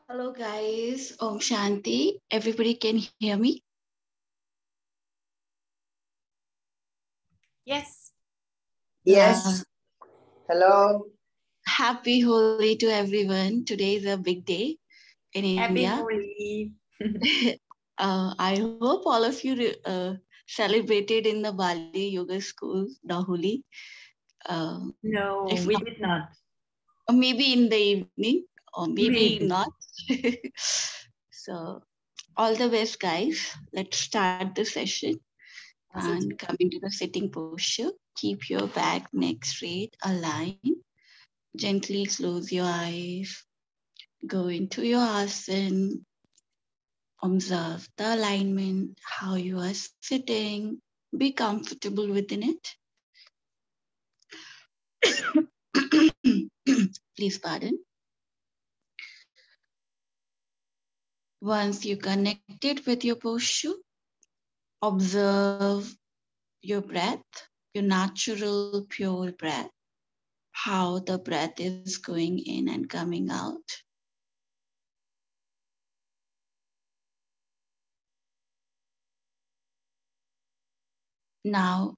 Hello guys, Om Shanti. Everybody can hear me? Yes. Yes. Hello. Happy Holi to everyone. Today is a big day in Happy India. Holi. I hope all of you celebrated in the Bali yoga school, the Holi. No, If we not, did not. or maybe in the evening, or maybe Maybe. not. So, all the best, guys. Let's start the session. And Positive. come into the sitting posture. Keep your back, neck straight, aligned. Gently close your eyes. Go into your asana. Observe the alignment, how you are sitting. Be comfortable within it. Please pardon. Once you connected with your posture, observe your breath, your natural pure breath, how the breath is going in and coming out. Now,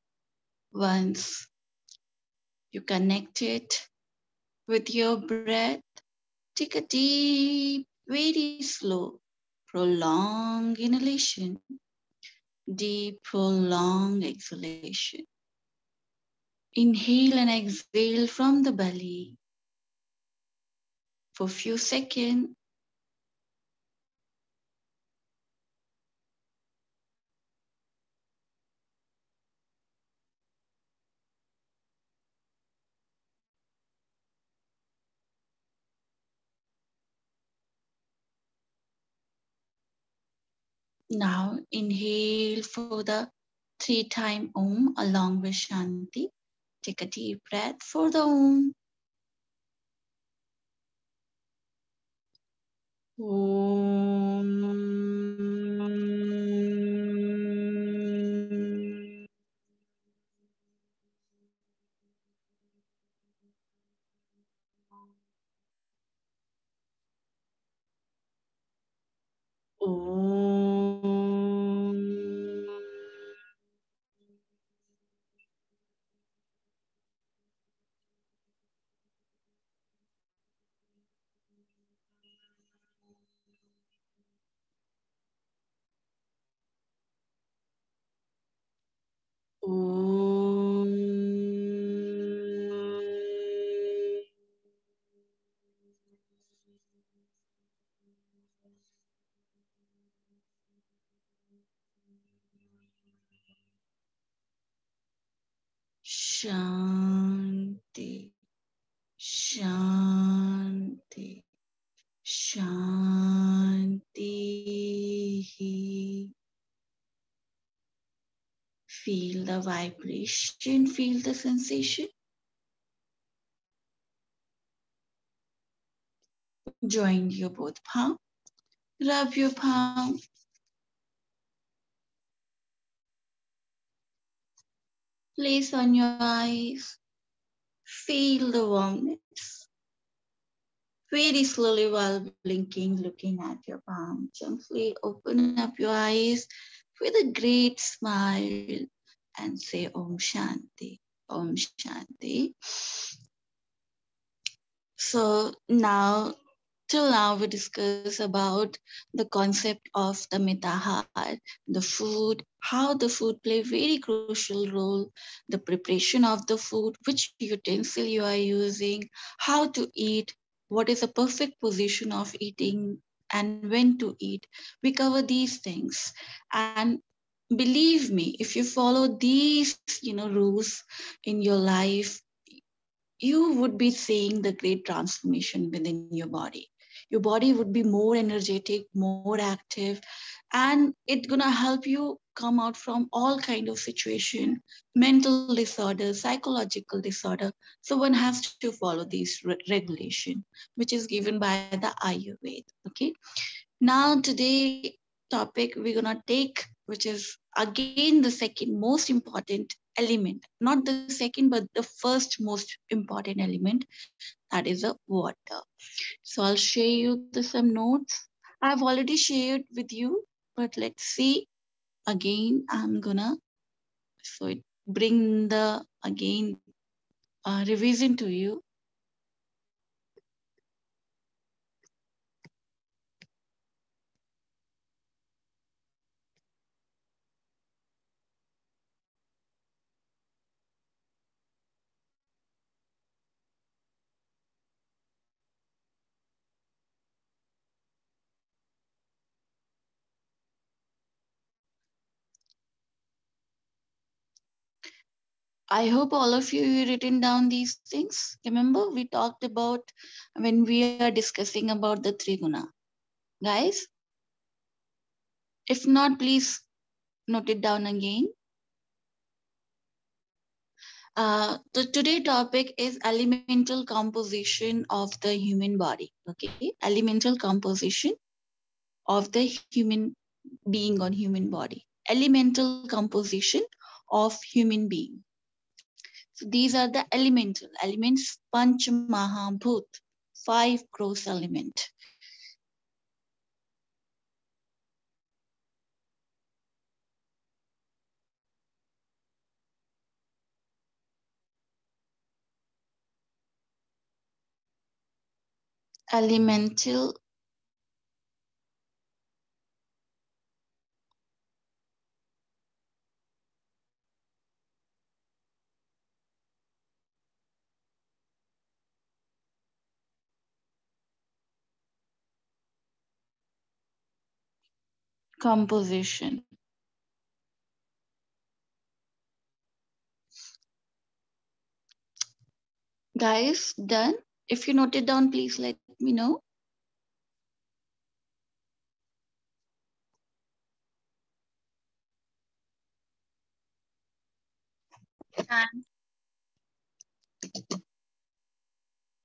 once you connect it with your breath, take a deep, very slow, prolonged inhalation, deep, prolonged exhalation. Inhale and exhale from the belly for a few seconds. Now inhale for the 3-time Om along with Shanti. Take a deep breath for the Om. Shanti, Shanti, Shanti. Feel the vibration, feel the sensation. Join your both palm, rub your palm. Place on your eyes, feel the warmness. Very slowly while blinking, looking at your palm. Gently open up your eyes with a great smile and say Om Shanti, Om Shanti. So till now we discuss about the concept of the mitahar, the food, how the food play very crucial role, the preparation of the food, which utensil you are using, how to eat, what is the perfect position of eating, and when to eat. We cover these things. And believe me, if you follow these, rules in your life, you would be seeing the great transformation within your body. Your body would be more energetic, more active, and it's gonna help you come out from all kind of situation, mental disorder, psychological disorder. So one has to follow these regulation, which is given by the Ayurveda. Okay. Now today topic we're gonna take, which is again the second most important element, not the second, but the first most important element, that is the water. So I'll share you some notes. I've already shared with you, but let's see again. I'm gonna bring the again revision to you. I hope all of you written down these things. Remember, we talked about when we are discussing about the Triguna. Guys, if not, please note it down again. The today topic is elemental composition of the human body. Okay, elemental composition of the human being or human body. Elemental composition of human being. So these are the elemental elements, Panch Mahabhut, 5 gross element. Elemental composition. Guys, done? If you note it down, please let me know.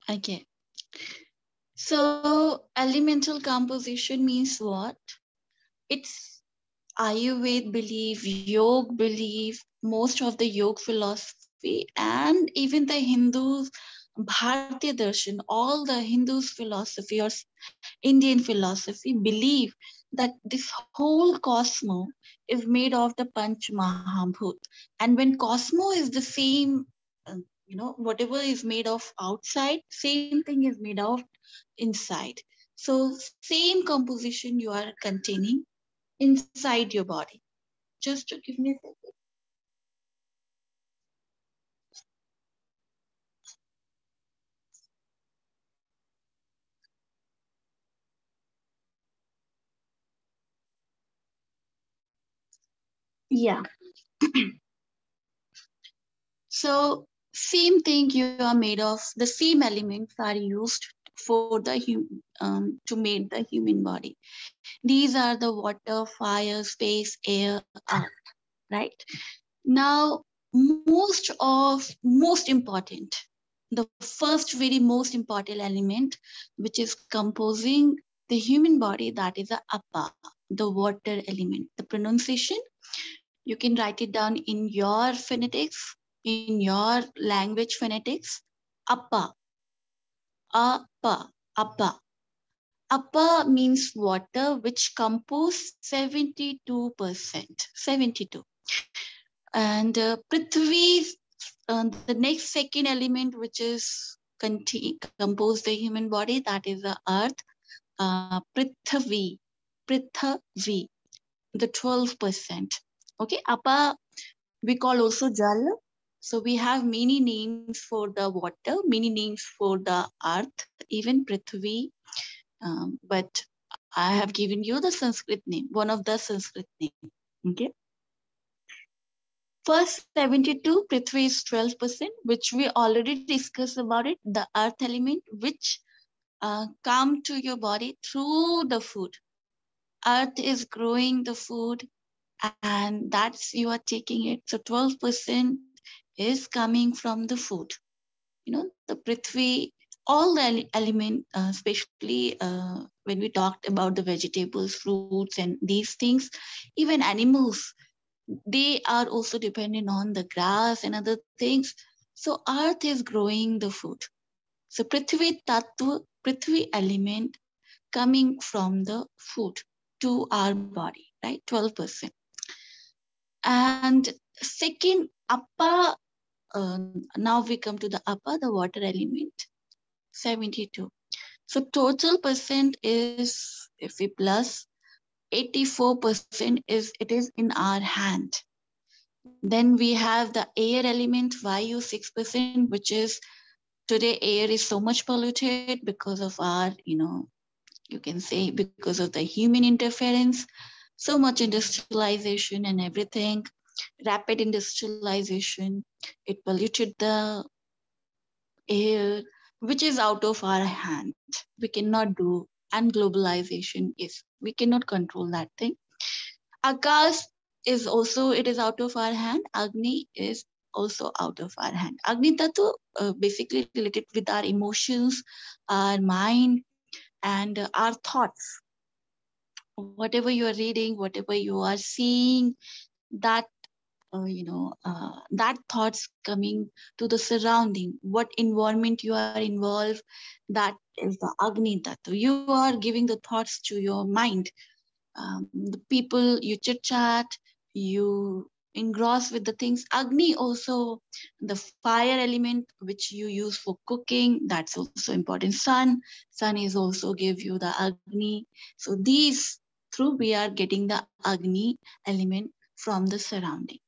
Okay. So elemental composition means what? It's Ayurveda belief, yoga belief, most of the yoga philosophy, and even the Hindus, Bharatiya Darshan, all the Hindus philosophy or Indian philosophy believe that this whole cosmos is made of the Panch Mahabhut. And when cosmos is the same, whatever is made of outside, same thing is made of inside. So same composition you are containing inside your body. Just to give me a second. Yeah. So same thing you are made of. The same elements are used for the to make the human body. These are the water, fire, space, air, earth. Right now, most important, the first very most important element which is composing the human body, that is the apa, the water element. The pronunciation, you can write it down in your phonetics, in your language phonetics. Apa, apa, apa. Apa means water, which compose 72%. 72. And Prithvi, the next second element which is compose the human body, that is the earth. Prithvi, Prithvi, the 12%. Okay, Apa we call also Jal. So we have many names for the water, many names for the earth, even Prithvi. But I have given you the Sanskrit name, one of the Sanskrit name. Okay. First 72, Prithvi is 12%, which we already discussed about it, the earth element, which come to your body through the food. Earth is growing the food, and that's you are taking it. So 12% is coming from the food. The Prithvi, all the element, especially when we talked about the vegetables, fruits, and these things, even animals, they are also dependent on the grass and other things. So earth is growing the food. So Prithvi Tattva, Prithvi element coming from the food to our body, right? 12%. And second, Appa, now we come to the Appa, the water element, 72. So total percent is, if we plus, 84% is, it is in our hand. Then we have the air element, Vayu, 6%, which is, today air is so much polluted because of our, you can say because of the human interference, so much industrialization and everything, rapid industrialization, it polluted the air, which is out of our hand. We cannot do, and globalization is, we cannot control that thing. Akash is also, it is out of our hand. Agni is also out of our hand. Agni Tattva basically related with our emotions, our mind, and our thoughts. Whatever you are reading, whatever you are seeing, that that thoughts coming to the surrounding, what environment you are involved, that is the Agni Tattva. You are giving the thoughts to your mind. The people you chit chat, you engross with the things. Agni also, the fire element which you use for cooking, that's also important. Sun is also give you the Agni. So these, through we are getting the Agni element from the surrounding.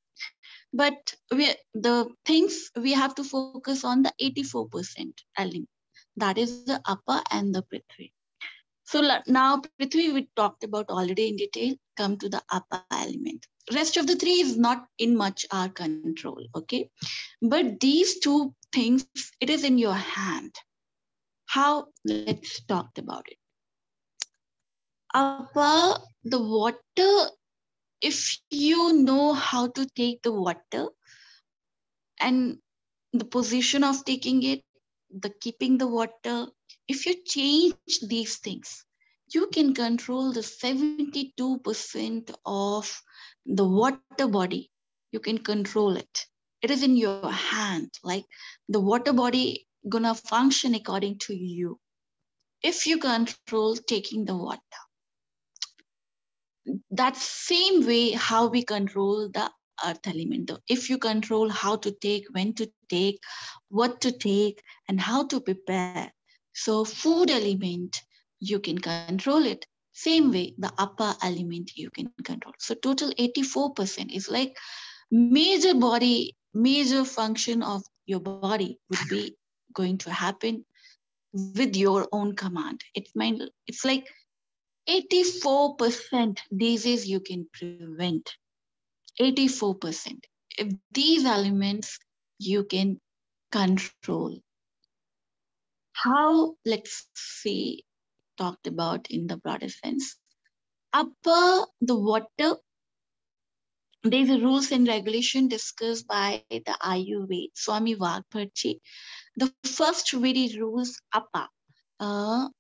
But the things we have to focus on the 84% element. That is the Appa and the Prithvi. So now Prithvi we talked about already in detail. Come to the Appa element. Rest of the three is not in much our control, okay? But these two things, it is in your hand. How? Let's talk about it. Appa, the water, if you know how to take the water and the position of taking it, the keeping the water, if you change these things, you can control the 72% of the water body. You can control it. It is in your hand. Like the water body gonna function according to you. If you control taking the water, that same way how we control the earth element. If you control how to take, when to take, what to take, and how to prepare, so food element you can control it. Same way the upper element you can control. So total 84% is like major body, major function of your body would be going to happen with your own command. It's like 84% disease you can prevent. 84%. If these elements you can control. How, let's see, talked about in the broader sense. Upper the water, there's a rules and regulation discussed by the Ayurveda, Swami Vagparchi. The first very rules, Appa. I'll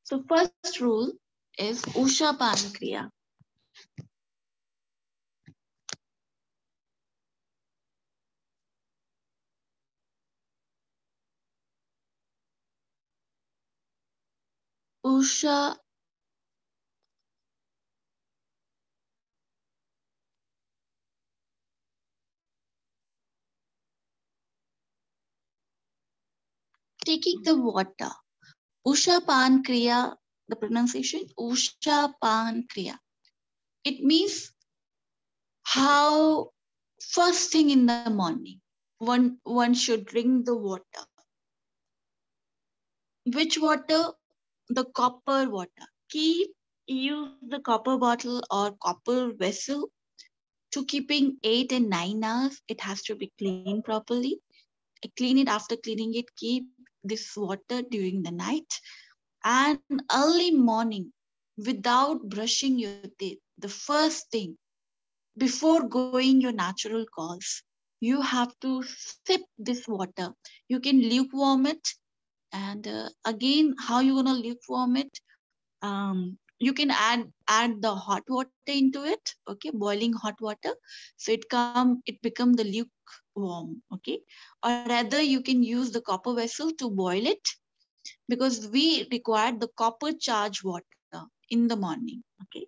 So first rule is Usha Pankriya. Usha taking the water. Usha Pankriya, the pronunciation Usha Pankriya. It means how first thing in the morning one should drink the water. Which water? The copper water. Keep use the copper bottle or copper vessel to keeping 8 and 9 hours. It has to be cleaned properly. Clean it. After cleaning it, keep this water during the night and early morning without brushing your teeth. The first thing before going your natural calls, you have to sip this water. You can lukewarm it, and again, how you gonna lukewarm it? You can add the hot water into it, okay, boiling hot water, so it become the lukewarm, okay. Or rather, you can use the copper vessel to boil it, because we require the copper charged water in the morning, okay.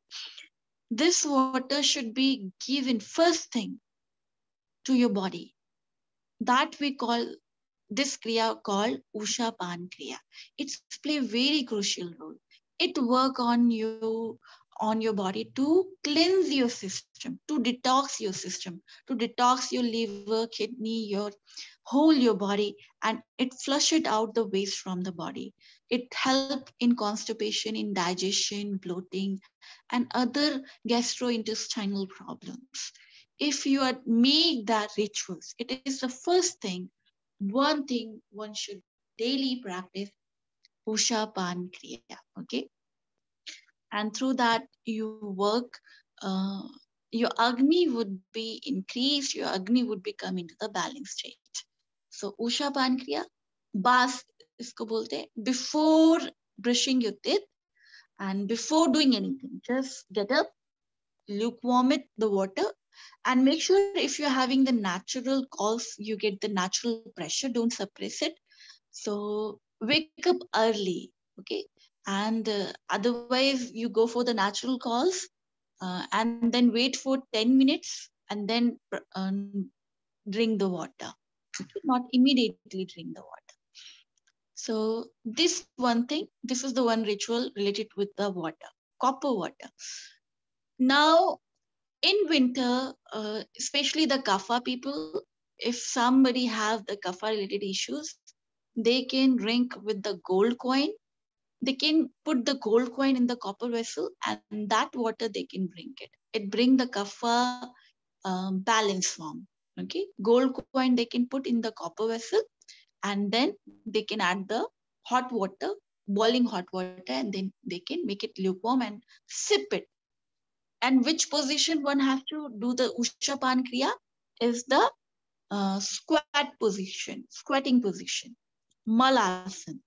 This water should be given first thing to your body. That we call this kriya called Usha Pan Kriya. It's play very crucial role. It work on your body to cleanse your system, to detox your system, to detox your liver, kidney, your whole your body, and it flush it out the waste from the body. It help in constipation, in digestion, bloating, and other gastrointestinal problems. If you are make that rituals, it is the first thing, one thing one should daily practice, Usha Pan Kriya. Okay. And through that, you work, your Agni would be increased, your Agni would become into the balanced state. So, Usha Pan Kriya, Bas isko bolte, before brushing your teeth and before doing anything, just get up, lukewarm it, the water, and make sure if you're having the natural calls, you get the natural pressure, don't suppress it. So wake up early, okay, and otherwise you go for the natural calls, and then wait for 10 minutes and then drink the water, okay? Not immediately drink the water. So this one thing, this is the one ritual related with the water, copper water. Now in winter, especially the kapha people, if somebody have the kapha related issues, they can drink with the gold coin. They can put the gold coin in the copper vessel, and that water they can drink it. It bring the kapha balance form. Okay, gold coin they can put in the copper vessel, and then they can add the hot water, boiling hot water, and then they can make it lukewarm and sip it. And which position one has to do the Usha Pan Kriya is the squat position, squatting position, Malasana.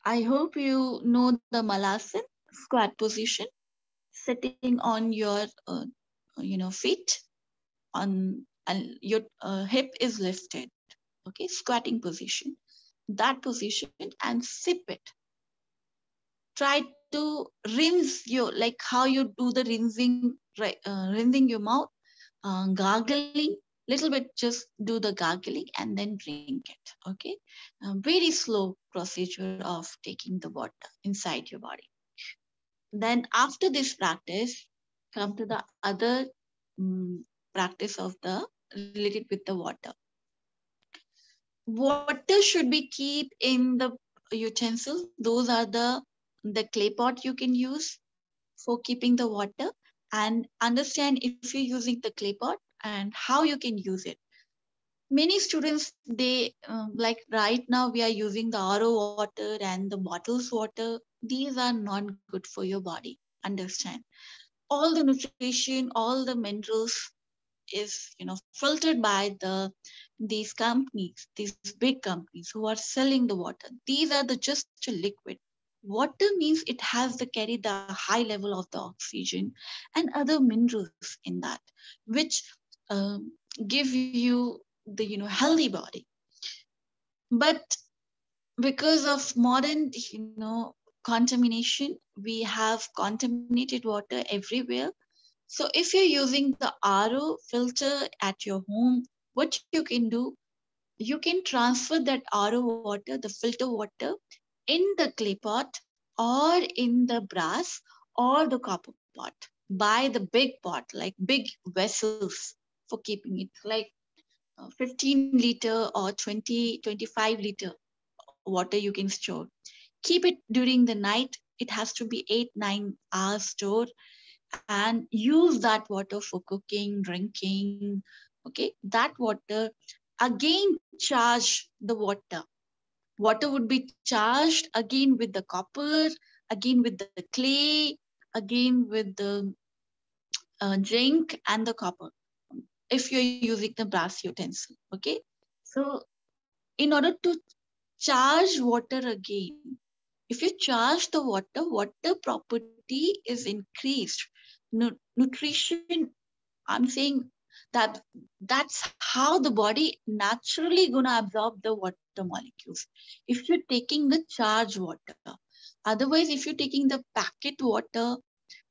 I hope you know the Malasana, squat position, sitting on your feet, on and your hip is lifted. Okay, squatting position. That position and sip it. Try to rinse your, like how you do the rinsing, right? Rinsing your mouth, gargling, little bit, just do the gargling and then drink it. Okay, very slow procedure of taking the water inside your body. Then after this practice, come to the other practice of the related with the water. Water should be keep in the utensils. Those are the clay pot you can use for keeping the water, and understand if you're using the clay pot and how you can use it. Many students, they like right now we are using the RO water and the bottles water. These are not good for your body. Understand, all the nutrition, all the minerals is filtered by these companies, these big companies who are selling the water. These are the just a liquid. Water means it has the carry the high level of the oxygen and other minerals in that, which give you the healthy body. But because of modern contamination, we have contaminated water everywhere. So if you're using the RO filter at your home, what you can do, you can transfer that RO water, the filter water, in the clay pot or in the brass or the copper pot. Buy the big pot, like big vessels for keeping it, like 15 liter or 20, 25 liter water you can store. Keep it during the night. It has to be 8-9 hours stored, and use that water for cooking, drinking. Okay, that water again charge the water. Water would be charged again with the copper, again with the clay, again with the zinc and the copper, if you're using the brass utensil. Okay, so in order to charge water again, if you charge the water property is increased. Nutrition, I'm saying that that's how the body naturally gonna absorb the water molecules. If you're taking the charged water, otherwise if you're taking the packet water,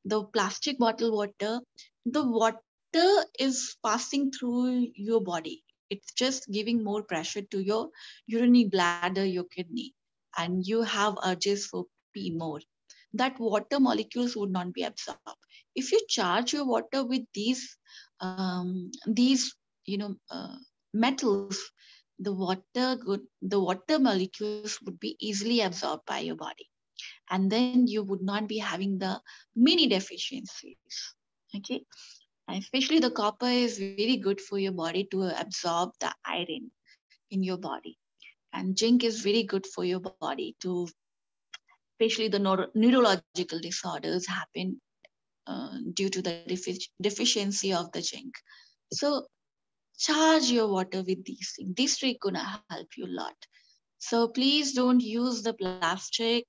the plastic bottle water, the water is passing through your body. It's just giving more pressure to your urinary bladder, your kidney, and you have urges for pee more. That water molecules would not be absorbed. If you charge your water with these metals, the water molecules would be easily absorbed by your body, and then you would not be having the many deficiencies. Okay, and especially the copper is very good for your body to absorb the iron in your body, and zinc is very good for your body to, especially the neurological disorders happen due to the deficiency of the zinc. So charge your water with these things. This trick gonna help you a lot. So please don't use the plastic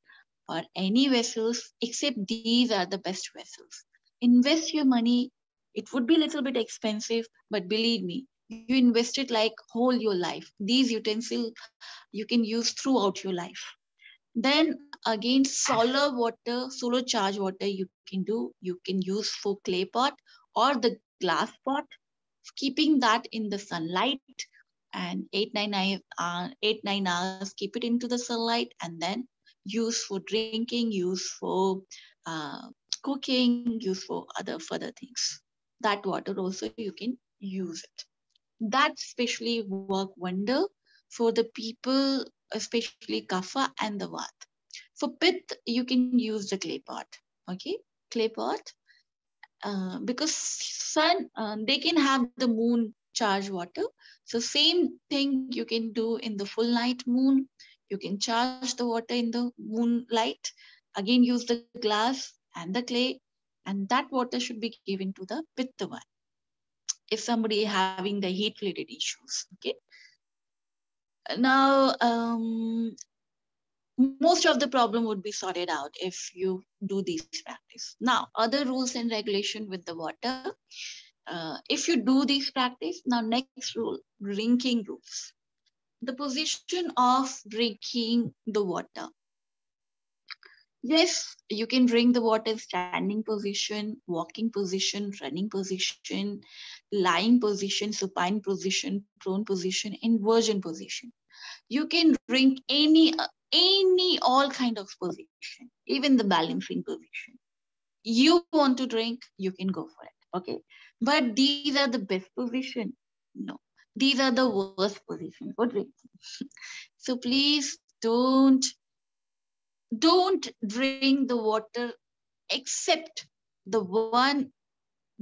or any vessels, except these are the best vessels. Invest your money. It would be a little bit expensive, but believe me, you invest it like whole your life. These utensils you can use throughout your life. Then again, solar charge water you can do. You can use for clay pot or the glass pot, keeping that in the sunlight, and 8 9 hours keep it into the sunlight, and then use for drinking, use for uh, cooking, use for other further things. That water also you can use it. That especially work wonder for the people, especially kapha and the vat. For pith you can use the clay pot. Okay, clay pot, because sun, they can have the moon charge water. So same thing you can do in the full night moon. You can charge the water in the moonlight. Again, use the glass and the clay, and that water should be given to the pitta one if somebody having the heat related issues. Okay. Now, most of the problem would be sorted out if you do this practice. Now, other rules and regulation with the water. If you do this practice, now next rule, drinking rules. The position of drinking the water. Yes, you can drink the water in standing position, walking position, running position, lying position, supine position, prone position, inversion position. You can drink any all kind of position, even the balancing position. You want to drink, you can go for it. Okay, but these are the best position? No, these are the worst position for drinking. So please don't drink the water except the one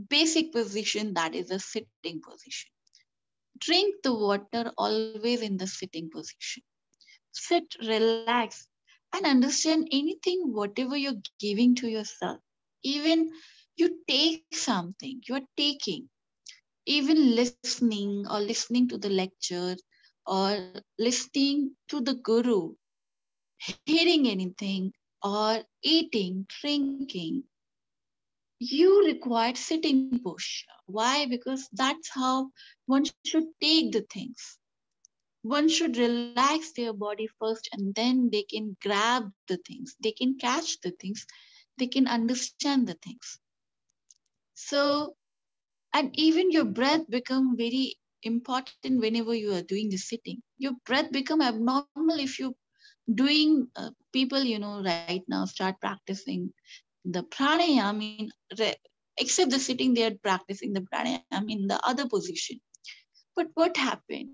basic position, that is a sitting position. Drink the water always in the sitting position. Sit, relax, and understand anything whatever you're giving to yourself. Even you take something, you're taking, even listening or listening to the lecture or listening to the guru, hearing anything or eating, drinking, you require sitting posture. Why? Because that's how one should take the things. One should relax their body first, and then they can grab the things, they can catch the things, they can understand the things. So, and even your breath become very important whenever you are doing the sitting. Your breath become abnormal if you doing people right now start practicing the pranayama except the sitting, they are practicing the pranayama in the other position. But what happened?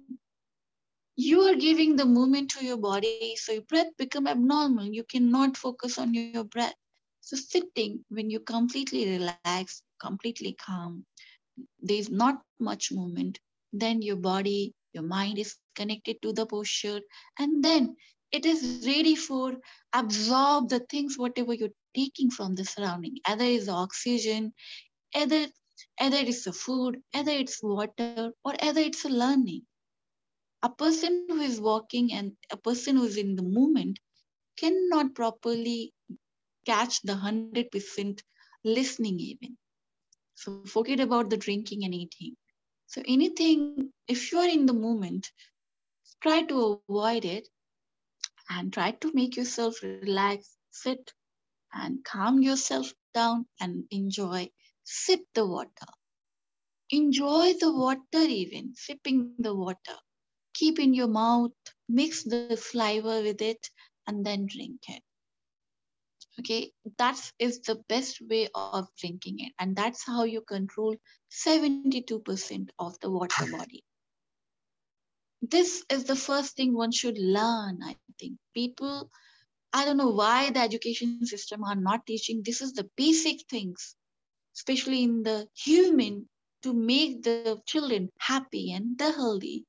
You are giving the movement to your body, so your breath become abnormal. You cannot focus on your breath. So sitting, when you completely relax, completely calm, there is not much movement, then your body, your mind is connected to the posture, and then it is ready for absorb the things whatever you're taking from the surrounding, either it's oxygen, either it is the food, either it's water, or either it's a learning. A person who is walking and a person who is in the moment cannot properly catch the 100% listening even. So forget about the drinking and eating. So anything, if you are in the moment, try to avoid it and try to make yourself relax, sit and calm yourself down and enjoy. Sip the water. Enjoy the water even, sipping the water. Keep in your mouth, mix the saliva with it, and then drink it. Okay, that is the best way of drinking it, and that's how you control 72% of the water body. This is the first thing one should learn, I think. People, I don't know why the education system are not teaching. This is the basic things, especially in the human, to make the children happy and the healthy,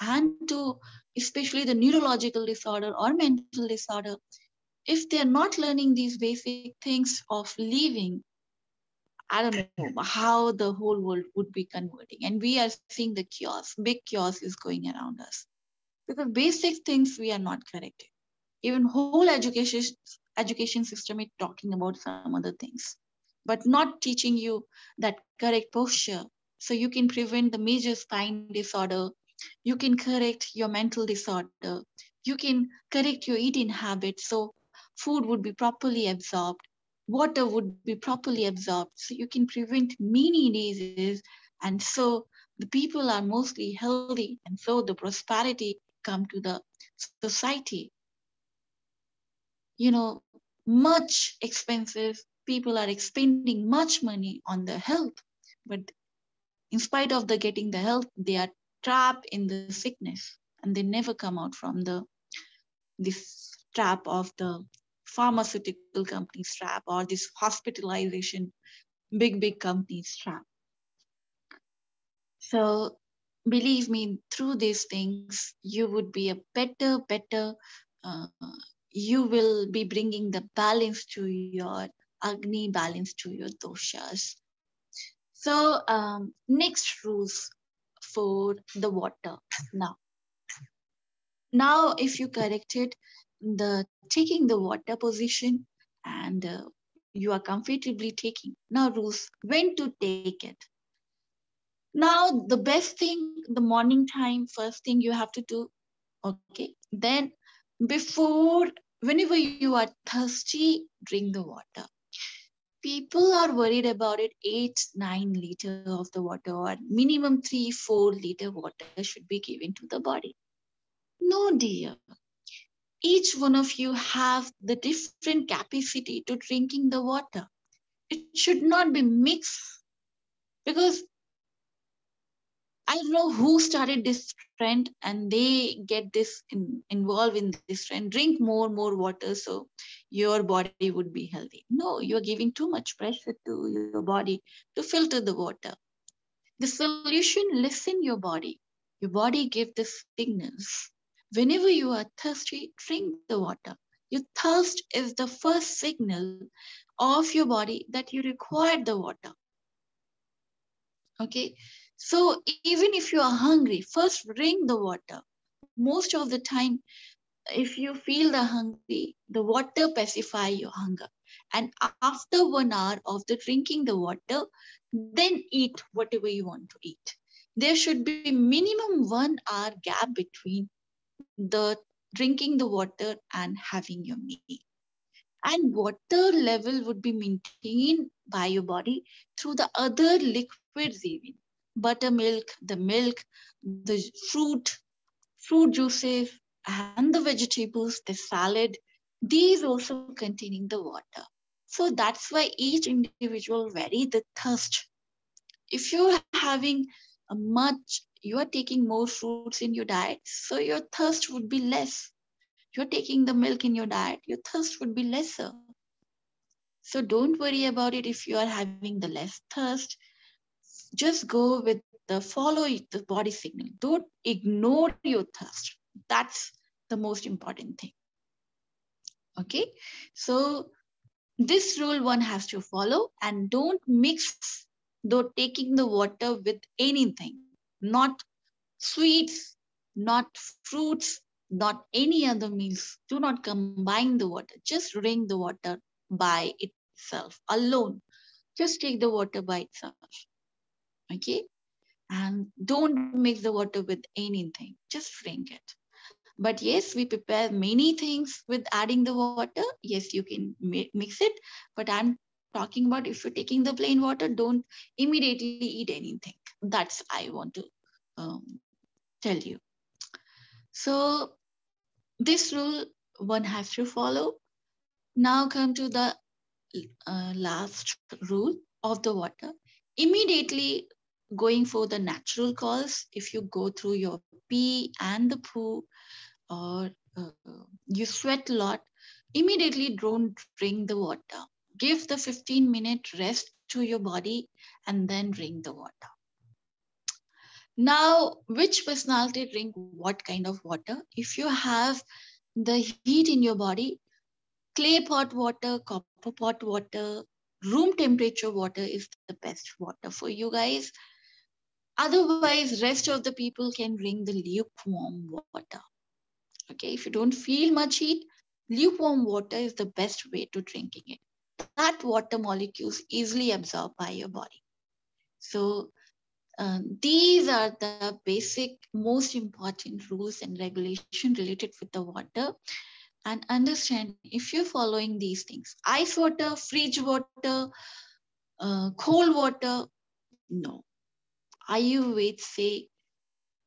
and to especially the neurological disorder or mental disorder. If they are not learning these basic things of living, I don't know how the whole world would be converting. And we are seeing the chaos, big chaos is going around us. Because basic things we are not correcting. Even whole education system is talking about some other things, but not teaching you that correct posture. So you can prevent the major spine disorder. You can correct your mental disorder. You can correct your eating habits. So food would be properly absorbed. Water would be properly absorbed. So you can prevent many diseases. And so the people are mostly healthy. And so the prosperity come to the society. You know, much expenses, people are expending much money on their health, but in spite of the getting the health, they are trapped in the sickness, and they never come out from the this trap of the pharmaceutical companies trap, or this hospitalization big companies trap. So believe me, through these things you would be a better uh, you will be bringing the balance to your Agni, balance to your doshas. So next rules for the water. Now if you correct it, the taking the water position, and you are comfortably taking. Now rules when to take it. Now the best thing, the morning time, first thing you have to do. Okay, then before, whenever you are thirsty, drink the water. People are worried about it. 8-9 liter of the water, or minimum 3-4 liter water should be given to the body. No, dear. Each one of you have the different capacity to drinking the water. It should not be mixed, because I don't know who started this trend and they get this involved in this trend. Drink more water so your body would be healthy. No, you're giving too much pressure to your body to filter the water. The solution, listen your body. Your body give the signals. Whenever you are thirsty, drink the water. Your thirst is the first signal of your body that you require the water. Okay, so even if you are hungry, first drink the water. Most of the time, if you feel the hungry, the water pacify your hunger. And after 1 hour of the drinking the water, then eat whatever you want to eat. There should be minimum 1 hour gap between the drinking the water and having your meal. And water level would be maintained by your body through the other liquids even. Buttermilk, the milk, the fruit juices, and the vegetables, the salad, these also containing the water. So that's why each individual vary the thirst. If you're having a much, you are taking more fruits in your diet, so your thirst would be less. You're taking the milk in your diet, your thirst would be lesser. So don't worry about it if you are having the less thirst. Just go with the follow the body signal. Don't ignore your thirst. That's the most important thing. Okay, so This rule one has to follow, and don't mix though taking the water with anything, not sweets, not fruits, not any other meals. Do not combine the water. Just drink the water by itself, alone. Just take the water by itself. Okay? And don't mix the water with anything. Just drink it. But yes, we prepare many things with adding the water. Yes, you can mix it. But I'm talking about if you're taking the plain water, don't immediately eat anything. That's I want to tell you. So this rule one has to follow. Now come to the last rule of the water. Immediately going for the natural cause, if you go through your pee and the poo, or you sweat a lot, immediately don't drink the water. Give the 15-minute rest to your body and then drink the water. Now, which personality drink what kind of water? If you have the heat in your body, clay pot water, copper pot water, room temperature water is the best water for you guys. Otherwise, rest of the people can drink the lukewarm water. Okay, if you don't feel much heat, lukewarm water is the best way to drinking it. That water molecules easily absorbed by your body. So these are the basic, most important rules and regulation related with the water. And understand, if you're following these things, ice water, fridge water, cold water, no. Ayurveda say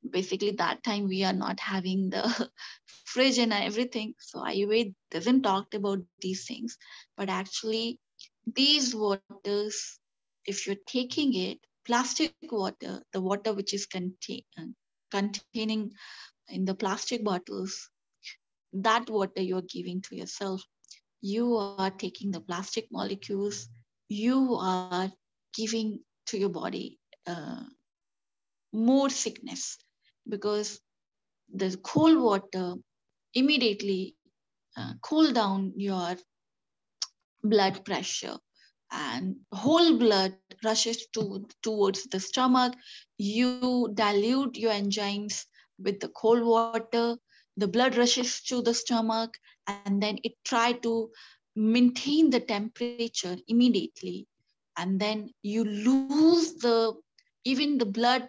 basically that time we are not having the fridge and everything. So Ayurveda doesn't talk about these things. But actually, these waters, if you're taking it, plastic water, the water which is containing in the plastic bottles, that water you're giving to yourself, you are taking the plastic molecules, you are giving to your body more sickness, because the cold water immediately cool down your blood pressure, and whole blood rushes towards the stomach. You dilute your enzymes with the cold water, the blood rushes to the stomach, and then it try to maintain the temperature immediately, and then you lose the even the blood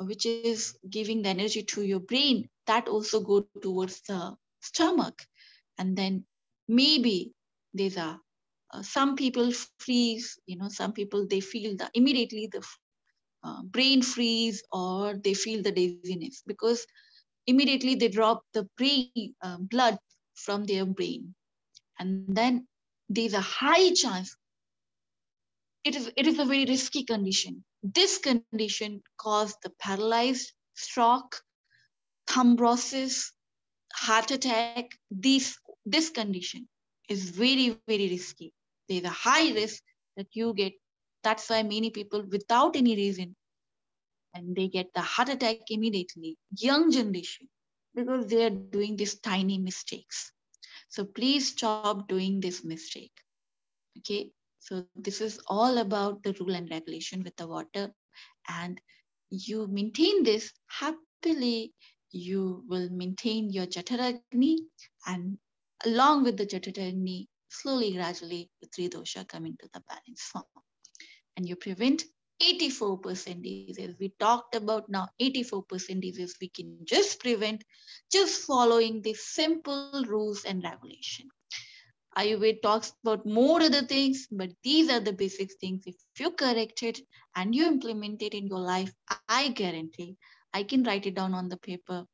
which is giving the energy to your brain, that also go towards the stomach. And then maybe there's a some people freeze, some people they feel the immediately the brain freeze, or they feel the dizziness because immediately they drop the brain blood from their brain. And then there's a high chance, it is a very risky condition. This condition cause the paralyzed, stroke, thrombosis, heart attack. This condition is very, very risky. There's a high risk that you get. That's why many people, without any reason, and they get the heart attack immediately. Young generation, because they are doing these tiny mistakes. So please stop doing this mistake. Okay. So this is all about the rule and regulation with the water, and you maintain this happily. You will maintain your Jataragni, and along with the Jataragni, slowly, gradually, the three dosha come into the balance form. And you prevent 84% disease. We talked about now 84% disease we can just prevent just following the simple rules and regulation. Ayurveda talks about more other things, but these are the basic things. If you correct it and you implement it in your life, I guarantee I can write it down on the paper.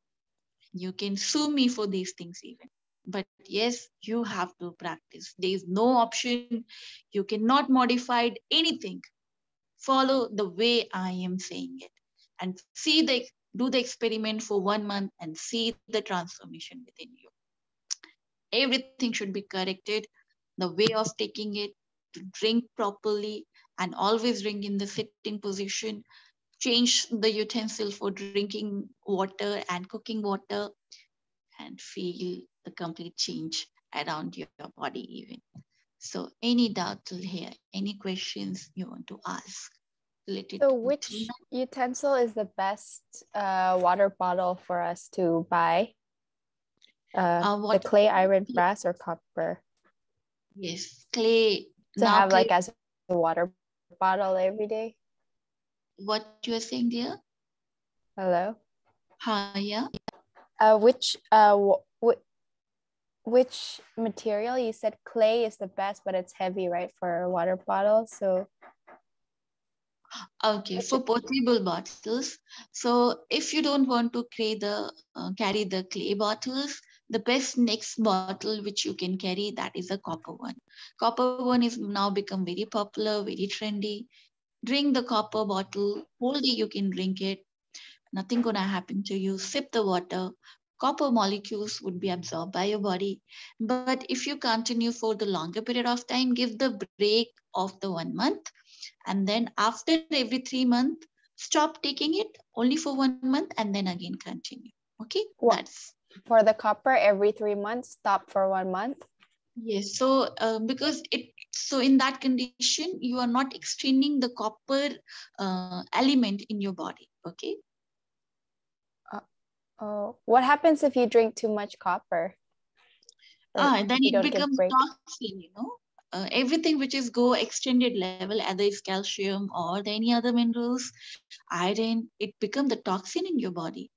You can sue me for these things even. But yes, you have to practice. There is no option. You cannot modify anything. Follow the way I am saying it, and do the experiment for 1 month and see the transformation within you. Everything should be corrected. The way of taking it, to drink properly, and always drink in the sitting position. Change the utensil for drinking water and cooking water, and feel the complete change around your body even. So any doubt till here, any questions you want to ask related So to which utensil is the best water bottle for us to buy? The clay, iron, brass, or copper? Yes, clay. To have like as a water bottle every day. What you are saying, dear? Hello. Hi, yeah. Which material? You said clay is the best, but it's heavy, right, for a water bottle. So okay, for portable bottles. So if you don't want to carry the clay bottles, the best next bottle which you can carry, that is a copper one. Copper one is now become very popular, very trendy. Drink the copper bottle, whole day you can drink it. Nothing gonna happen to you. Sip the water. Copper molecules would be absorbed by your body. But if you continue for the longer period of time, give the break of the 1 month. And then after every 3 months, stop taking it only for 1 month and then again continue. Okay, that's for the copper every 3 months, stop for 1 month. Yes, so because so in that condition, you are not extending the copper element in your body. Okay. What happens if you drink too much copper? Then it becomes toxin, everything which is go extended level, either it's calcium or any other minerals, iron, it becomes the toxin in your body.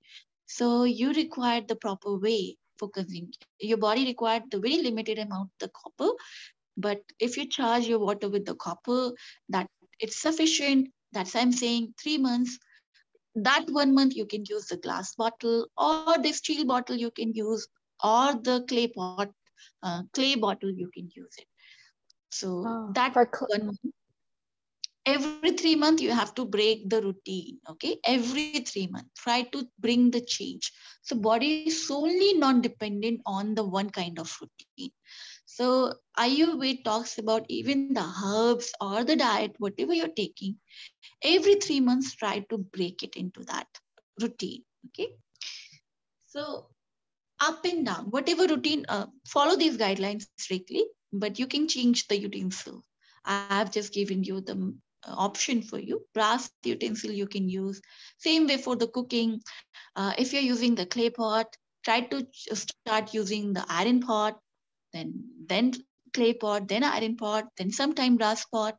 So you require the proper way for consuming. Your body required the very limited amount of the copper, but if you charge your water with the copper, that it's sufficient. That's why I'm saying 3 months. That 1 month you can use the glass bottle or the steel bottle you can use, or the clay bottle you can use it. So that 1 month, every 3 months you have to break the routine. Okay, every 3 months try to bring the change. So body is solely non-dependent on the one kind of routine. So Ayurveda talks about even the herbs or the diet, whatever you're taking, every 3 months try to break it into that routine. Okay, so up and down, whatever routine, follow these guidelines strictly, but you can change the utensil. I have just given you the option for you. Brass utensil you can use. Same way for the cooking. If you're using the clay pot, try to start using the iron pot, then clay pot, then iron pot, then sometime brass pot.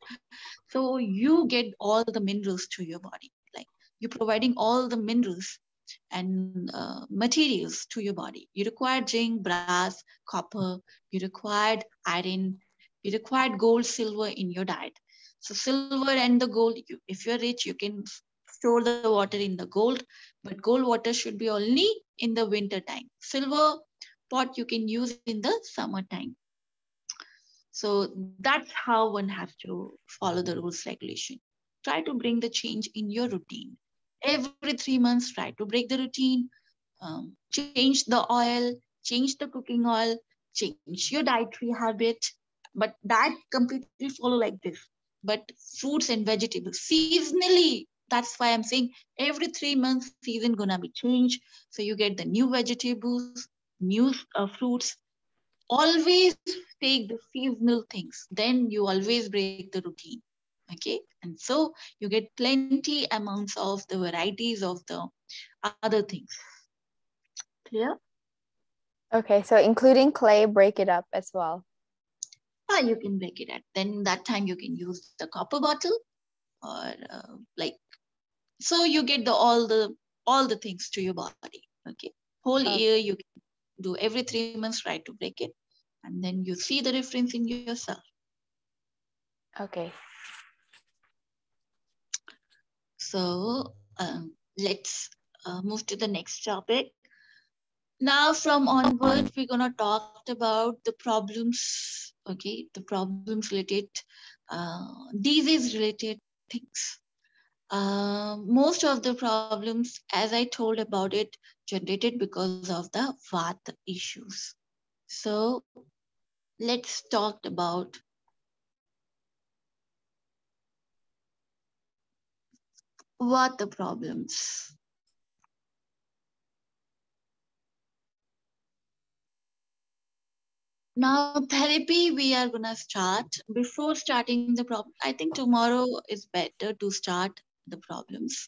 So you get all the minerals to your body. Like you're providing all the minerals and materials to your body. You require zinc, brass, copper. You required iron. You required gold, silver in your diet. So silver and the gold, if you're rich, you can store the water in the gold, but gold water should be only in the winter time. Silver pot you can use in the summertime. So that's how one has to follow the rules regulation. Try to bring the change in your routine. Every 3 months, try to break the routine, change the oil, change the cooking oil, change your dietary habit. But diet completely follow like this. But fruits and vegetables seasonally. That's why I'm saying every 3 months season gonna be changed. So you get the new vegetables, new fruits. Always take the seasonal things. Then you always break the routine. Okay, and so you get plenty amounts of the varieties of the other things. Clear? Okay, so including clay, break it up as well. You can break it up. Then that time you can use the copper bottle, or like, so you get all the things to your body. Okay, whole year you can do every 3 months. Try to break it, and then you see the difference in yourself. Okay. So let's move to the next topic. Now from onward, we're gonna talk about the problems. Okay, the problems related, disease related things. Most of the problems, as I told about it, generated because of the Vata issues. So let's talk about Vata problems. Now, therapy, we are going to start. Before starting the problem, I think tomorrow is better to start the problems.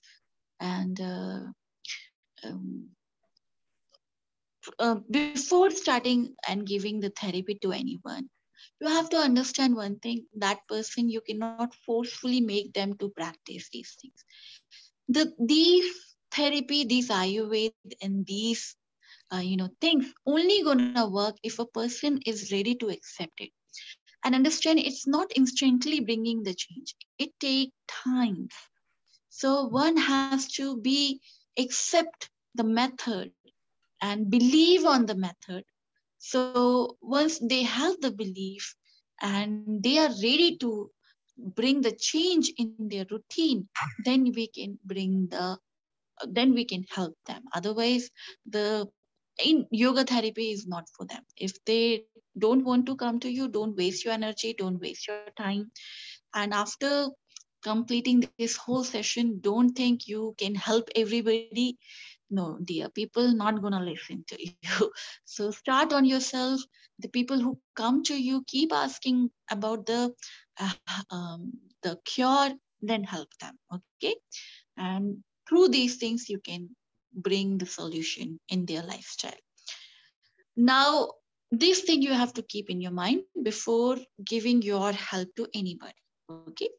And before starting and giving the therapy to anyone, you have to understand one thing: that person, you cannot forcefully make them to practice these things. These therapy, these Ayurveda, and these things only gonna work if a person is ready to accept it and understand it's not instantly bringing the change. It takes time. So one has to be accept the method and believe on the method. So once they have the belief and they are ready to bring the change in their routine, then we can help them. Otherwise, the in yoga therapy is not for them. If they don't want to come to you, don't waste your energy, don't waste your time. And after completing this whole session, don't think you can help everybody. No, dear, people not gonna listen to you. So start on yourself. The people who come to you, keep asking about uh, the cure, then help them. Okay, and through these things you can bring the solution in their lifestyle. Now, this thing you have to keep in your mind before giving your help to anybody. Okay,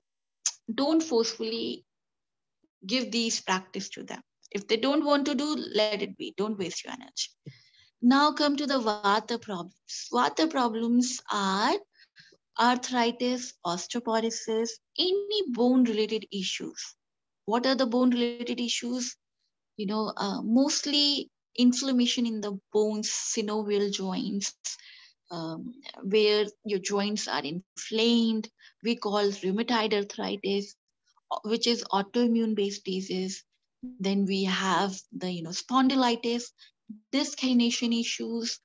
don't forcefully give these practice to them. If they don't want to do, let it be. Don't waste your energy. Now come to the vata problems. Vata problems are arthritis, osteoporosis, any bone related issues. What are the bone related issues? Mostly inflammation in the bones, synovial joints, where your joints are inflamed. We call rheumatoid arthritis, which is autoimmune based disease. Then we have the spondylitis, dyskinesia issues.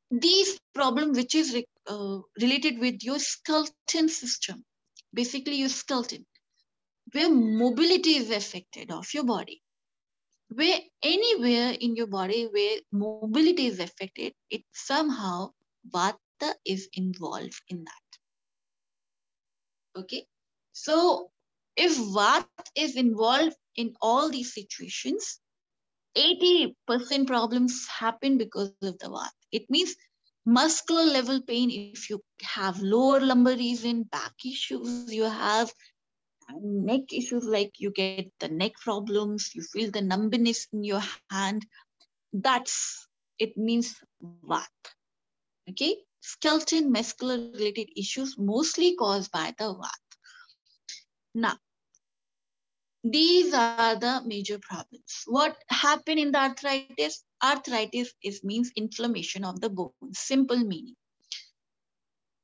These problem which is related with your skeleton system, basically your skeleton, where mobility is affected of your body, where anywhere in your body where mobility is affected, it somehow vata is involved in that. Okay, so if vata is involved in all these situations, 80% problems happen because of the vata. It means muscular level pain. If you have lower lumbar region, back issues, you have neck issues, like you get the neck problems, you feel the numbness in your hand, that's it means vata. Okay, skeleton muscular related issues mostly caused by the vata. Now, these are the major problems. What happened in the arthritis? Arthritis is means inflammation of the bones. Simple meaning.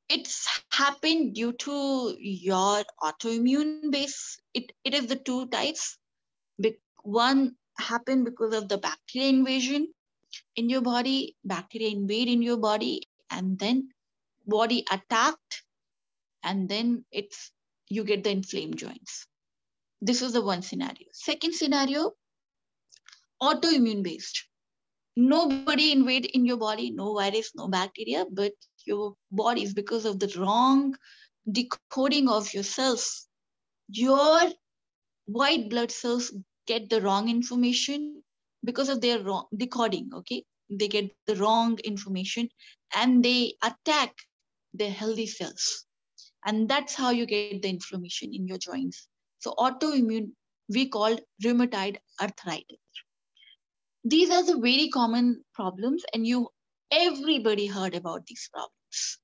It's happened due to your autoimmune base. It is the two types. One happened because of the bacteria invasion in your body. Bacteria invade in your body, and then body attacked, and then you get the inflamed joints. This is the one scenario. Second scenario, autoimmune based. Nobody invade in your body, no virus, no bacteria, but your body is because of the wrong decoding of your cells. Your white blood cells get the wrong information because of their wrong decoding. Okay, they get the wrong information and they attack the healthy cells, and that's how you get the inflammation in your joints. So autoimmune, we called rheumatoid arthritis. These are the very common problems, and everybody heard about these problems.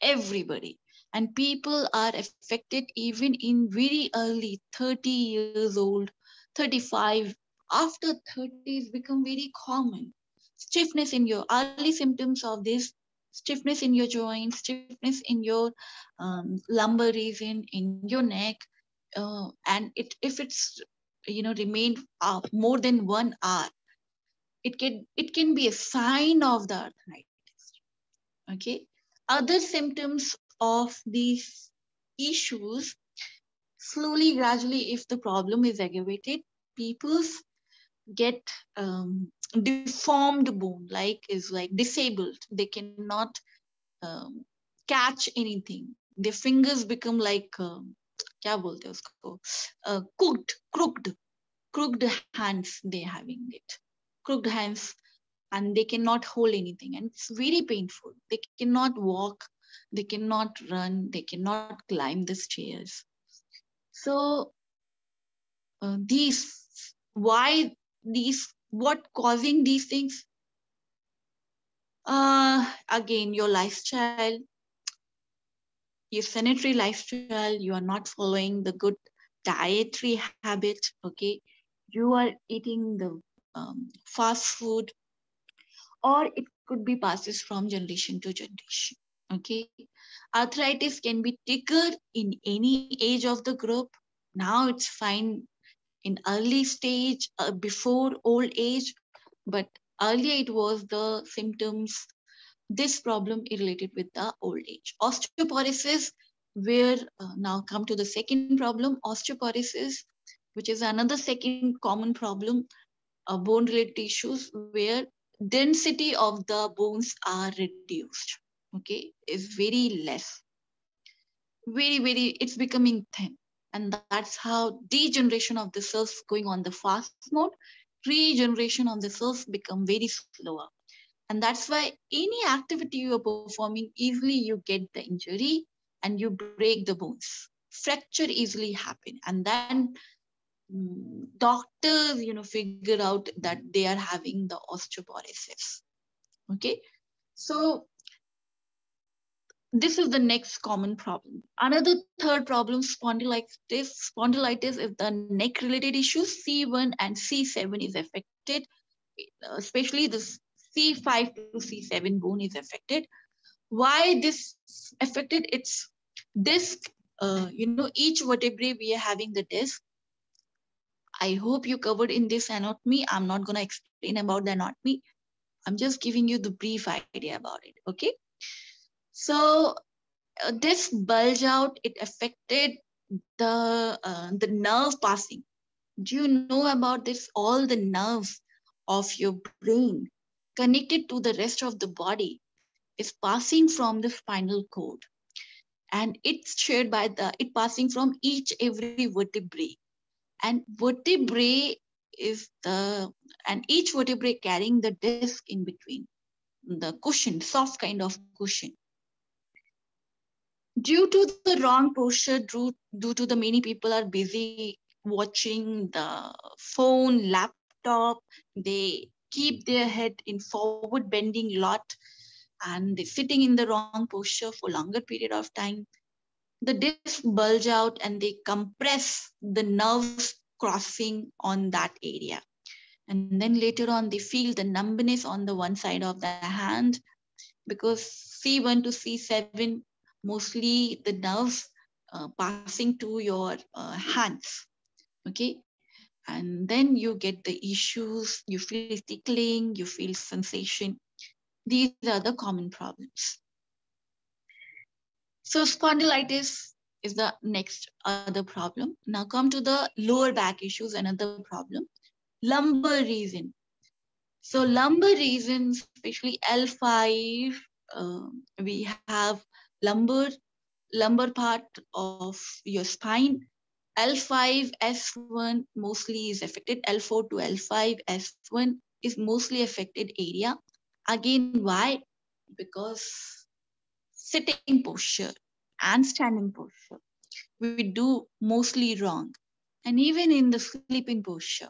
Everybody. And people are affected even in very early 30 years old, 35. After 30s become very common. Stiffness in your early symptoms of this, stiffness in your joints, stiffness in your lumbar region, in your neck, and if it's remained more than 1 hour, it can be a sign of the arthritis. Okay, other symptoms of these issues, slowly gradually, if the problem is aggravated, people's get deformed bone, is like disabled. They cannot um, catch anything. Their fingers become like क्या बोलते हैं उसको crooked hands. They're having it, crooked hands, and they cannot hold anything, and it's very painful. They cannot walk, they cannot run, they cannot climb the stairs. So what causing these things? Again, your lifestyle, your sanitary lifestyle. You are not following the good dietary habit. Okay, you are eating the fast food, or it could be passes from generation to generation. Okay, arthritis can be triggered in any age of the group. Now it's fine in early stage, before old age, but earlier it was the symptoms, this problem is related with the old age. Osteoporosis, where now come to the second problem, osteoporosis, which is another second common problem, bone related issues where density of the bones are reduced. Okay, is very less, very, it's becoming thin. And that's how degeneration of the cells going on the fast mode, regeneration of the cells become very slower. And that's why any activity you are performing, easily you get the injury and you break the bones. Fracture easily happen. And then doctors, figure out that they are having the osteoporosis. Okay. So this is the next common problem. Another third problem, spondylitis. Spondylitis is the neck related issue. C1 and C7 is affected, especially the C5 to C7 bone is affected. Why this affected? It's disc, each vertebrae we are having the disc. I hope you covered in this anatomy. I'm not going to explain about the anatomy. I'm just giving you the brief idea about it. Okay. So this bulge out, it affected the nerve passing. Do you know about this? All the nerves of your brain connected to the rest of the body is passing from the spinal cord, and it's shared by it passing from every vertebrae. And vertebrae is each vertebrae carrying the disc in between, the cushion, soft kind of cushion. Due to the wrong posture, due to the many people are busy watching the phone, laptop, they keep their head in forward bending lot, and they're sitting in the wrong posture for longer period of time. The disc bulge out and they compress the nerves crossing on that area. And then later on, they feel the numbness on the one side of the hand, because C1 to C7, mostly the nerves passing to your hands. Okay. And then you get the issues, you feel tickling, you feel sensation. These are the common problems. So spondylitis is the next other problem. Now come to the lower back issues, another problem. Lumbar region. So lumbar region, especially L5, we have lumbar part of your spine. L5, S1 mostly is affected. L4 to L5, S1 is mostly affected area. Again, why? Because sitting posture and standing posture, we do mostly wrong. And even in the sleeping posture,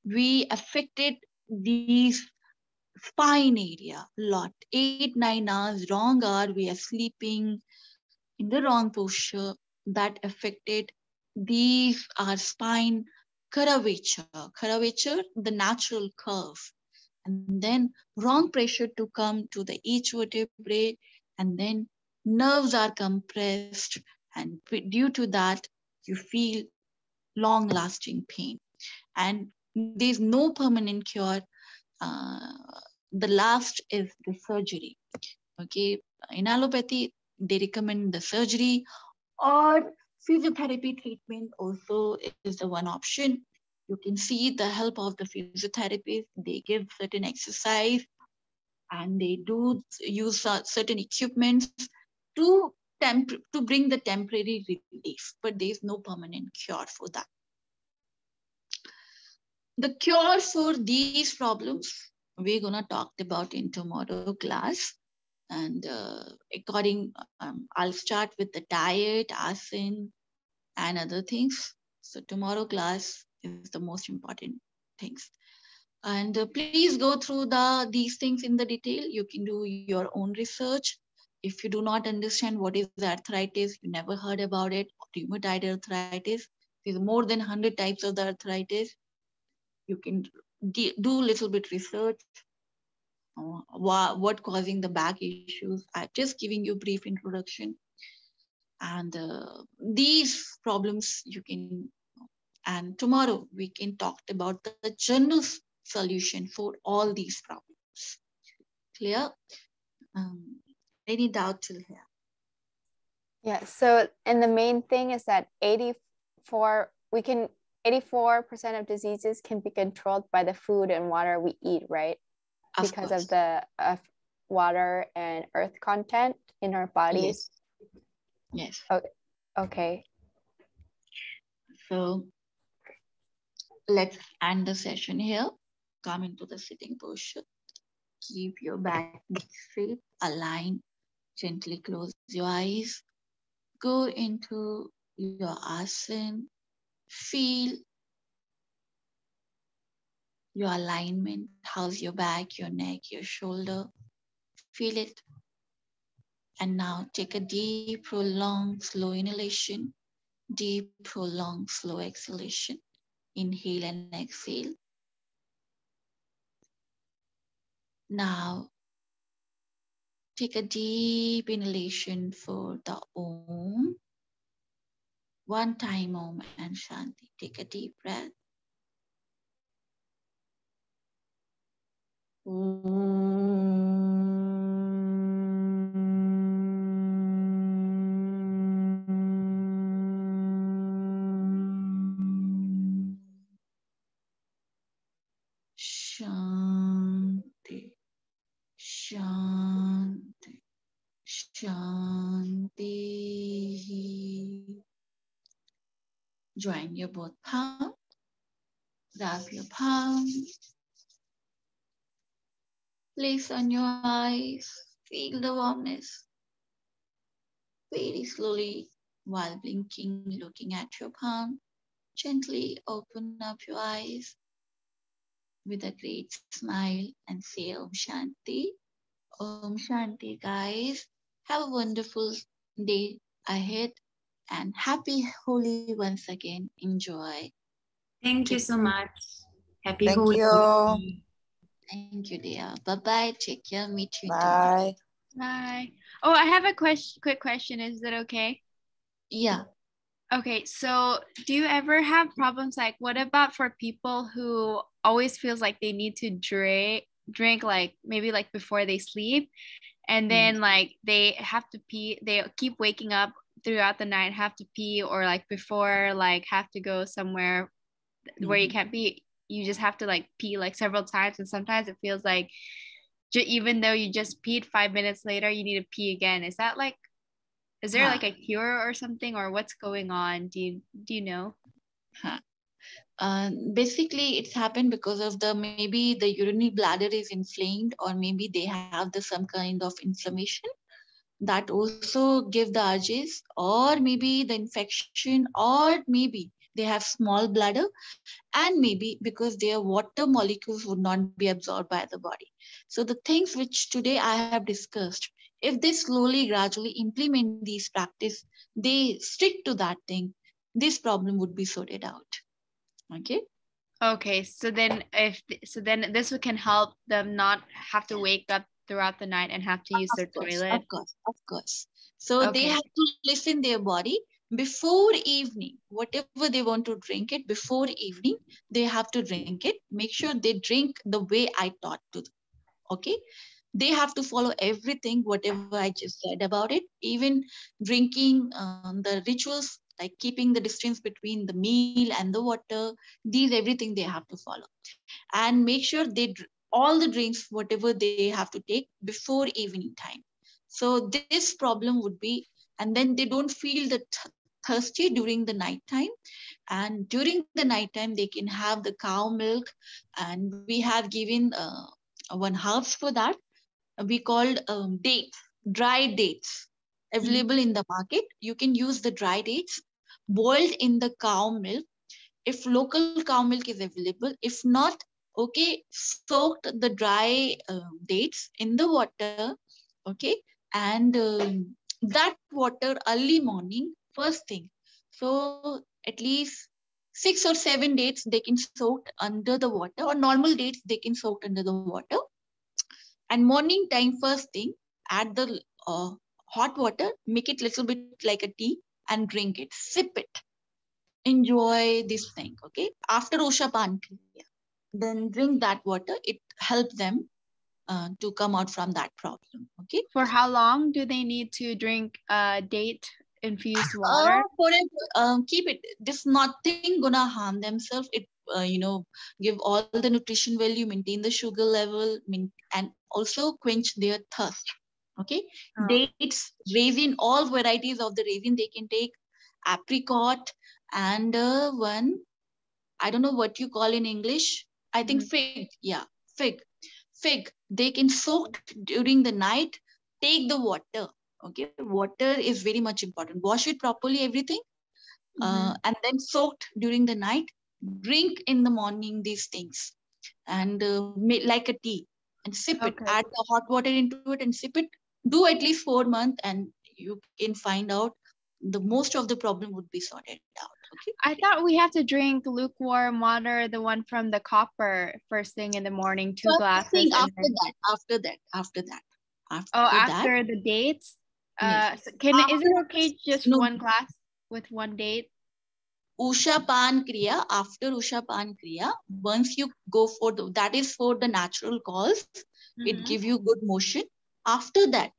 we affected these spine area a lot. 8-9 hours, wrong hour, we are sleeping in the wrong posture. That affected these our spine curvature. Curvature, the natural curve. And then wrong pressure to come to the each vertebrae, and then nerves are compressed, and due to that you feel long lasting pain, and there's no permanent cure. The last is the surgery. Okay, in allopathy they recommend the surgery, or physiotherapy treatment also is the one option. You can see the help of the physiotherapists. They give certain exercise and they do use certain equipments to bring the temporary relief, but there is no permanent cure for that. The cure for these problems we're gonna talk about in tomorrow class, and I'll start with the diet, asana, and other things. So tomorrow class is the most important things. And please go through these things in the detail. You can do your own research. If you do not understand what is arthritis, you never heard about it, rheumatoid arthritis, there's more than 100 types of the arthritis. You can do little bit research. What causing the back issues. I'm just giving you brief introduction. And these problems you can, and tomorrow we can talk about the general solution for all these problems. Clear? Any doubt till here? Yeah, so, and the main thing is that 84% of diseases can be controlled by the food and water we eat, right? Because of the water and earth content in our bodies. Yes. Okay. So let's end the session here. Come into the sitting posture. Keep your back straight, align. Gently close your eyes. Go into your asana. Feel your alignment. How's your back, your neck, your shoulder? Feel it. And now take a deep, prolonged, slow inhalation. Deep, prolonged, slow exhalation. Inhale and exhale. Now, take a deep inhalation for the Om. One time Om and Shanti. Take a deep breath. Shanti, Shanti, Shanti. Join your both palms. Wrap your palms. Place on your eyes. Feel the warmness. Very slowly, while blinking, looking at your palm, gently open up your eyes with a great smile and say Om Shanti. Om Shanti, guys. Have a wonderful day ahead and happy Holi once again. Enjoy. Thank you so much. Happy Thank Holi. you. Thank you, dear. Bye-bye. Take care. Meet you in Bye. Bye. Oh, I have a quick question. Is that okay? Yeah. Okay, so do you ever have problems like what about for people who always feels like they need to drink like maybe like before they sleep and then like they have to pee, they keep waking up throughout the night, have to pee, or like before like have to go somewhere where you can't pee, you just have to like pee like several times, and sometimes it feels like even though you just peed 5 minutes later you need to pee again. Is that like, is there like a cure or something, or what's going on? Do you know? Basically, it's happened because of maybe the urinary bladder is inflamed, or maybe they have some kind of inflammation that also give the urges, or maybe the infection, or maybe they have small bladder, and maybe because their water molecules would not be absorbed by the body. So the things which today I have discussed, if they slowly, gradually implement these practice, they stick to that thing, this problem would be sorted out. Okay. Okay, so then this can help them not have to wake up throughout the night and have to use their toilet. Of course. So they have to listen their body before evening. Whatever they want to drink it before evening, they have to drink it. Make sure they drink the way I taught to them. Okay. They have to follow everything, whatever I just said about it. Even drinking the rituals like keeping the distance between the meal and the water. These everything they have to follow, and make sure they all the drinks whatever they have to take before evening time. So this problem would be, and then they don't feel the thirsty during the night time. And during the night time they can have the cow milk, and we have given one herbs for that. We called dates, dry dates available in the market. You can use the dry dates boiled in the cow milk, if local cow milk is available. If not, okay, soaked the dry dates in the water, okay, and that water early morning, first thing. So at least 6 or 7 dates they can soak under the water, or normal dates they can soak under the water. And morning time, first thing, add the hot water, make it little bit like a tea, and drink it, sip it, enjoy this thing, okay? After Osha Pan Kriya, then drink that water. It helps them to come out from that problem, okay? For how long do they need to drink date infused water? Forever, keep it. This nothing gonna harm themselves. It give all the nutrition value, maintain the sugar level, and also quench their thirst. Okay, dates, raisin, all varieties of the raisin they can take, apricot, and one, I don't know what you call in English. I think fig. Yeah, fig. They can soak during the night. Take the water. Okay, water is very much important. Wash it properly, everything, and then soaked during the night. Drink in the morning these things, and like a tea, and sip it. Add the hot water into it and sip it. Do at least 4 months, and you can find out the most of the problem would be sorted out. Okay. I thought we have to drink lukewarm water, the one from the copper, first thing in the morning, 2 glasses. After that. After the dates? Yes. So is it okay just 1 glass with 1 date? Usha Pan Kriya, after Usha Pan Kriya, once you go for that is for the natural cause, it give you good motion. After that,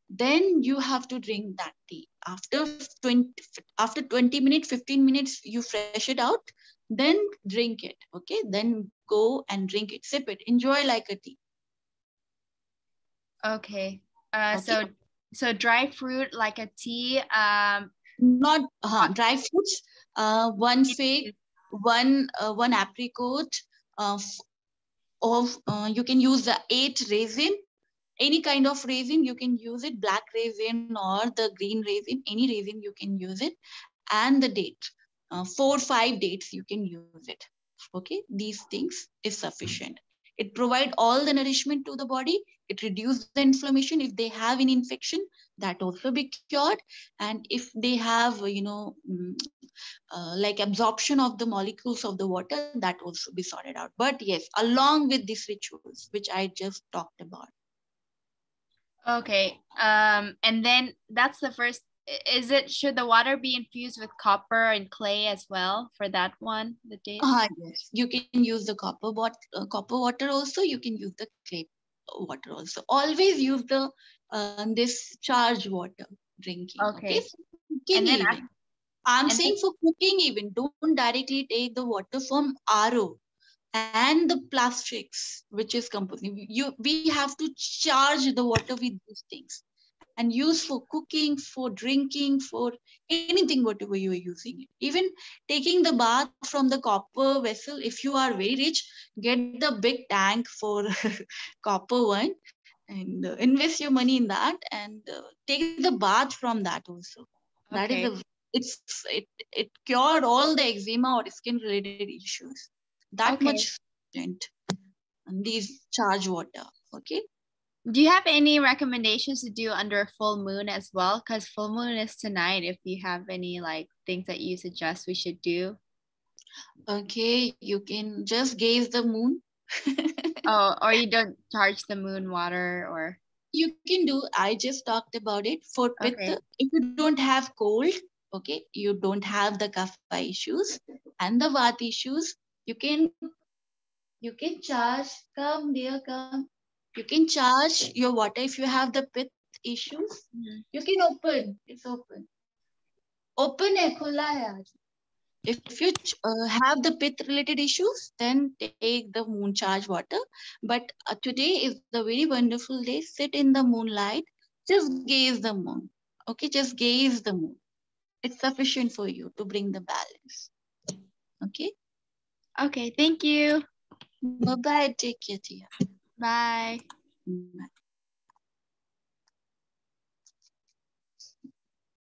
then you have to drink that tea. After 20 minutes, 15 minutes, you fresh it out, then drink it. Okay, then go and drink it, sip it, enjoy like a tea. Okay. So dry fruit like a tea. Not dry fruits. 1 fig, one apricot. You can use the 8 raisin. Any kind of raisin you can use it, black raisin or the green raisin, any raisin you can use it, and the date, 4 or 5 dates you can use it. Okay, these things is sufficient. It provide all the nourishment to the body. It reduce the inflammation. If they have an infection, that also be cured. And if they have like absorption of the molecules of the water, that also be sorted out. But yes, along with these rituals which I just talked about. Okay. And then that's the first. Should the water be infused with copper and clay as well for that one, the date? Yes, you can use the copper water also. You can use the clay water also. Always use the this charged water drinking. Okay. So cooking even. I'm saying for cooking even, don't directly take the water from RO and the plastics which is composing. We have to charge the water with these things and use for cooking, for drinking, for anything whatever you are using it. Even taking the bath from the copper vessel, if you are very rich, get the big tank for copper one and invest your money in that, and take the bath from that also. That is it cured all the eczema or skin related issues. That much and these charged water. Okay. Do you have any recommendations to do under full moon as well? Because full moon is tonight. If you have any like things that you suggest we should do. Okay, you can just gaze the moon. Or you don't charge the moon water, or you can do. I just talked about it for pitta. If you don't have cold, okay, you don't have the kapha issues and the vata issues, you can charge. Come dear, come. You can charge your water. If you have the pit issues, you can open. It's open. Open hai, khula hai aaj. If you have the pith related issues, then take the moon charge water. But today is the very wonderful day. Sit in the moonlight. Just gaze the moon. Okay, just gaze the moon. It's sufficient for you to bring the balance. Okay. Okay, thank you. Bye bye. Take care, Tia. Bye. Bye.